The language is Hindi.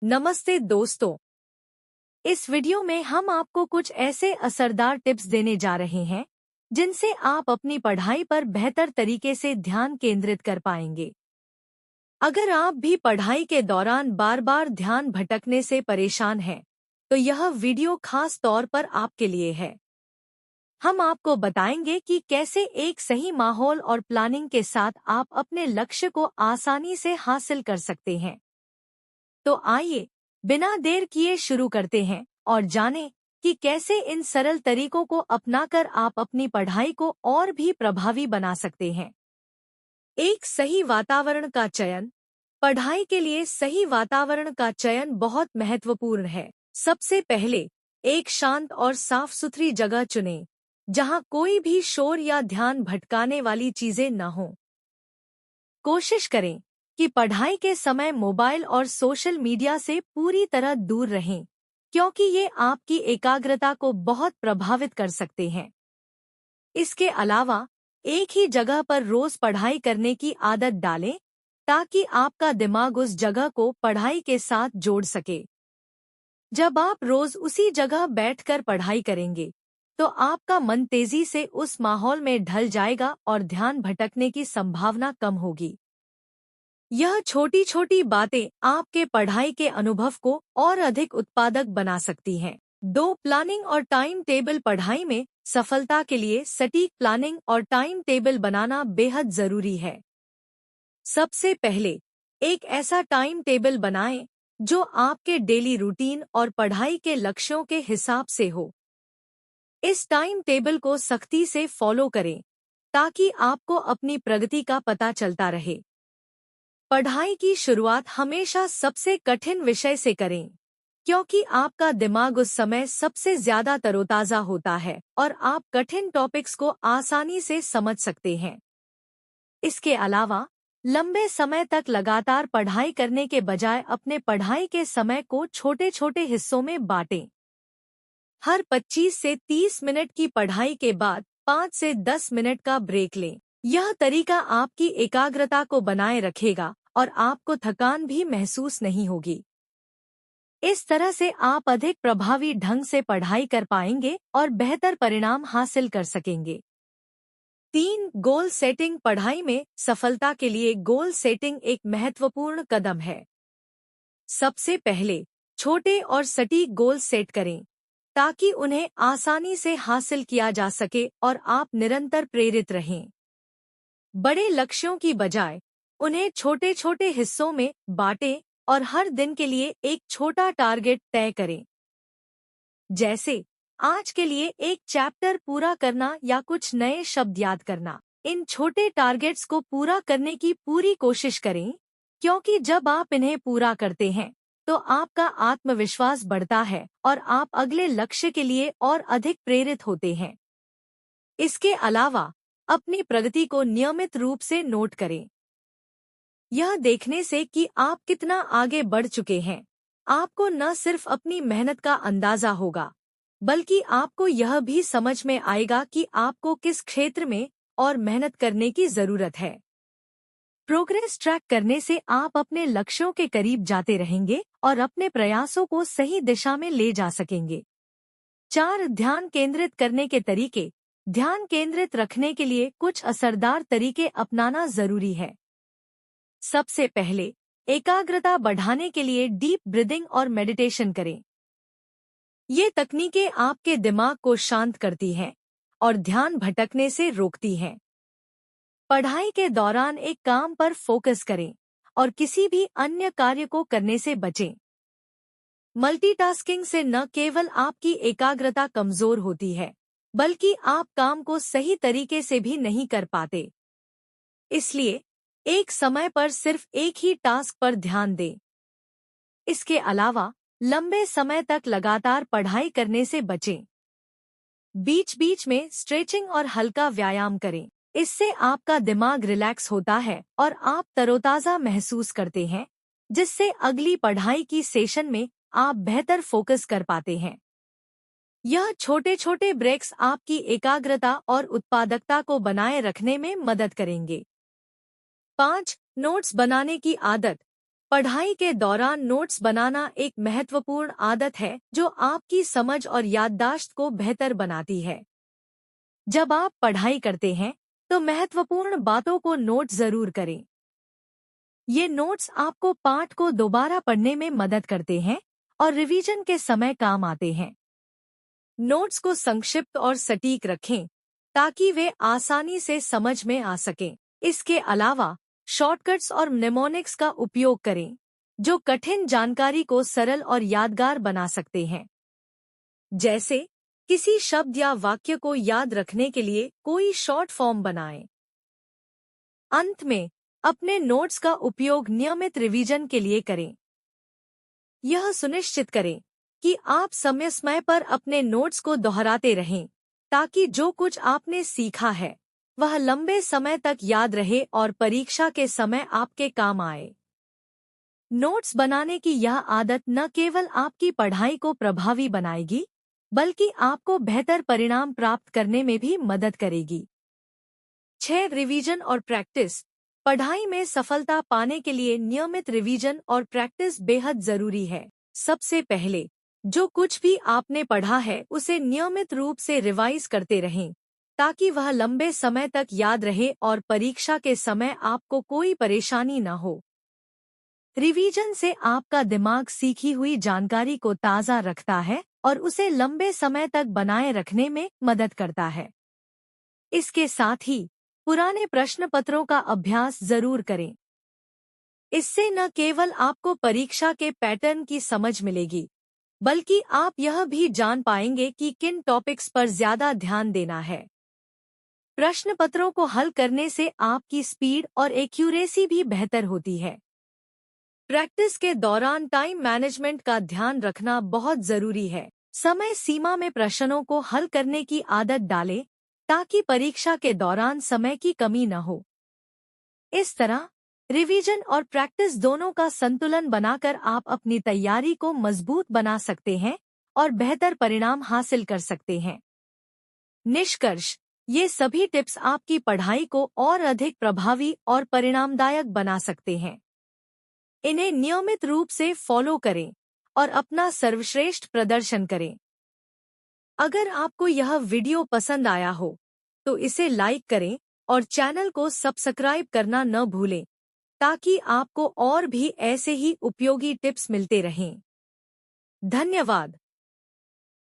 नमस्ते दोस्तों। इस वीडियो में हम आपको कुछ ऐसे असरदार टिप्स देने जा रहे हैं जिनसे आप अपनी पढ़ाई पर बेहतर तरीके से ध्यान केंद्रित कर पाएंगे। अगर आप भी पढ़ाई के दौरान बार बार ध्यान भटकने से परेशान हैं, तो यह वीडियो खास तौर पर आपके लिए है। हम आपको बताएंगे कि कैसे एक सही माहौल और प्लानिंग के साथ आप अपने लक्ष्य को आसानी से हासिल कर सकते हैं। तो आइए बिना देर किए शुरू करते हैं और जानें कि कैसे इन सरल तरीकों को अपनाकर आप अपनी पढ़ाई को और भी प्रभावी बना सकते हैं। एक सही वातावरण का चयन। पढ़ाई के लिए सही वातावरण का चयन बहुत महत्वपूर्ण है। सबसे पहले एक शांत और साफ सुथरी जगह चुनें, जहां कोई भी शोर या ध्यान भटकाने वाली चीजें न हों। कोशिश करें कि पढ़ाई के समय मोबाइल और सोशल मीडिया से पूरी तरह दूर रहें, क्योंकि ये आपकी एकाग्रता को बहुत प्रभावित कर सकते हैं। इसके अलावा एक ही जगह पर रोज पढ़ाई करने की आदत डालें, ताकि आपका दिमाग उस जगह को पढ़ाई के साथ जोड़ सके। जब आप रोज उसी जगह बैठकर पढ़ाई करेंगे, तो आपका मन तेजी से उस माहौल में ढल जाएगा और ध्यान भटकने की संभावना कम होगी। यह छोटी छोटी बातें आपके पढ़ाई के अनुभव को और अधिक उत्पादक बना सकती हैं। 2. प्लानिंग और टाइम टेबल। पढ़ाई में सफलता के लिए सटीक प्लानिंग और टाइम टेबल बनाना बेहद जरूरी है। सबसे पहले एक ऐसा टाइम टेबल बनाएं जो आपके डेली रूटीन और पढ़ाई के लक्ष्यों के हिसाब से हो। इस टाइम टेबल को सख्ती से फॉलो करें, ताकि आपको अपनी प्रगति का पता चलता रहे। पढ़ाई की शुरुआत हमेशा सबसे कठिन विषय से करें, क्योंकि आपका दिमाग उस समय सबसे ज्यादा तरोताजा होता है और आप कठिन टॉपिक्स को आसानी से समझ सकते हैं। इसके अलावा लंबे समय तक लगातार पढ़ाई करने के बजाय अपने पढ़ाई के समय को छोटे छोटे हिस्सों में बांटें। हर 25 से 30 मिनट की पढ़ाई के बाद 5 से 10 मिनट का ब्रेक लें। यह तरीका आपकी एकाग्रता को बनाए रखेगा और आपको थकान भी महसूस नहीं होगी। इस तरह से आप अधिक प्रभावी ढंग से पढ़ाई कर पाएंगे और बेहतर परिणाम हासिल कर सकेंगे। 3. Goal setting. पढ़ाई में सफलता के लिए गोल सेटिंग एक महत्वपूर्ण कदम है। सबसे पहले छोटे और सटीक गोल सेट करें, ताकि उन्हें आसानी से हासिल किया जा सके और आप निरंतर प्रेरित रहें। बड़े लक्ष्यों की बजाय उन्हें छोटे छोटे हिस्सों में बांटें और हर दिन के लिए एक छोटा टारगेट तय करें। जैसे आज के लिए एक चैप्टर पूरा करना या कुछ नए शब्द याद करना। इन छोटे टारगेट्स को पूरा करने की पूरी कोशिश करें, क्योंकि जब आप इन्हें पूरा करते हैं तो आपका आत्मविश्वास बढ़ता है और आप अगले लक्ष्य के लिए और अधिक प्रेरित होते हैं। इसके अलावा अपनी प्रगति को नियमित रूप से नोट करें। यह देखने से कि आप कितना आगे बढ़ चुके हैं, आपको न सिर्फ अपनी मेहनत का अंदाजा होगा, बल्कि आपको यह भी समझ में आएगा कि आपको किस क्षेत्र में और मेहनत करने की जरूरत है। प्रोग्रेस ट्रैक करने से आप अपने लक्ष्यों के करीब जाते रहेंगे और अपने प्रयासों को सही दिशा में ले जा सकेंगे। 4. ध्यान केंद्रित करने के तरीके। ध्यान केंद्रित रखने के लिए कुछ असरदार तरीके अपनाना जरूरी है। सबसे पहले एकाग्रता बढ़ाने के लिए डीप ब्रीदिंग और मेडिटेशन करें। ये तकनीकें आपके दिमाग को शांत करती हैं और ध्यान भटकने से रोकती हैं। पढ़ाई के दौरान एक काम पर फोकस करें और किसी भी अन्य कार्य को करने से बचें। मल्टीटास्किंग से न केवल आपकी एकाग्रता कमजोर होती है, बल्कि आप काम को सही तरीके से भी नहीं कर पाते। इसलिए एक समय पर सिर्फ एक ही टास्क पर ध्यान दें। इसके अलावा लंबे समय तक लगातार पढ़ाई करने से बचें। बीच बीच में स्ट्रेचिंग और हल्का व्यायाम करें। इससे आपका दिमाग रिलैक्स होता है और आप तरोताजा महसूस करते हैं, जिससे अगली पढ़ाई की सेशन में आप बेहतर फोकस कर पाते हैं। यह छोटे छोटे ब्रेक्स आपकी एकाग्रता और उत्पादकता को बनाए रखने में मदद करेंगे। 5. नोट्स बनाने की आदत। पढ़ाई के दौरान नोट्स बनाना एक महत्वपूर्ण आदत है जो आपकी समझ और याददाश्त को बेहतर बनाती है। जब आप पढ़ाई करते हैं तो महत्वपूर्ण बातों को नोट जरूर करें। ये नोट्स आपको पाठ को दोबारा पढ़ने में मदद करते हैं और रिवीजन के समय काम आते हैं। नोट्स को संक्षिप्त और सटीक रखें ताकि वे आसानी से समझ में आ सकें। इसके अलावा शॉर्टकट्स और निमोनिक्स का उपयोग करें जो कठिन जानकारी को सरल और यादगार बना सकते हैं। जैसे किसी शब्द या वाक्य को याद रखने के लिए कोई शॉर्ट फॉर्म बनाएं। अंत में अपने नोट्स का उपयोग नियमित रिवीजन के लिए करें। यह सुनिश्चित करें कि आप समय समय पर अपने नोट्स को दोहराते रहें ताकि जो कुछ आपने सीखा है वह लंबे समय तक याद रहे और परीक्षा के समय आपके काम आए। नोट्स बनाने की यह आदत न केवल आपकी पढ़ाई को प्रभावी बनाएगी बल्कि आपको बेहतर परिणाम प्राप्त करने में भी मदद करेगी। 6. रिवीजन और प्रैक्टिस। पढ़ाई में सफलता पाने के लिए नियमित रिवीजन और प्रैक्टिस बेहद जरूरी है। सबसे पहले जो कुछ भी आपने पढ़ा है उसे नियमित रूप से रिवाइज करते रहें ताकि वह लंबे समय तक याद रहे और परीक्षा के समय आपको कोई परेशानी न हो। रिवीजन से आपका दिमाग सीखी हुई जानकारी को ताज़ा रखता है और उसे लंबे समय तक बनाए रखने में मदद करता है। इसके साथ ही पुराने प्रश्न पत्रों का अभ्यास जरूर करें। इससे न केवल आपको परीक्षा के पैटर्न की समझ मिलेगी बल्कि आप यह भी जान पाएंगे कि किन टॉपिक्स पर ज्यादा ध्यान देना है। प्रश्न पत्रों को हल करने से आपकी स्पीड और एक्यूरेसी भी बेहतर होती है। प्रैक्टिस के दौरान टाइम मैनेजमेंट का ध्यान रखना बहुत जरूरी है। समय सीमा में प्रश्नों को हल करने की आदत डालें ताकि परीक्षा के दौरान समय की कमी न हो। इस तरह रिवीजन और प्रैक्टिस दोनों का संतुलन बनाकर आप अपनी तैयारी को मजबूत बना सकते हैं और बेहतर परिणाम हासिल कर सकते हैं। निष्कर्ष, ये सभी टिप्स आपकी पढ़ाई को और अधिक प्रभावी और परिणामदायक बना सकते हैं। इन्हें नियमित रूप से फॉलो करें और अपना सर्वश्रेष्ठ प्रदर्शन करें। अगर आपको यह वीडियो पसंद आया हो तो इसे लाइक करें और चैनल को सब्सक्राइब करना न भूलें ताकि आपको और भी ऐसे ही उपयोगी टिप्स मिलते रहें। धन्यवाद।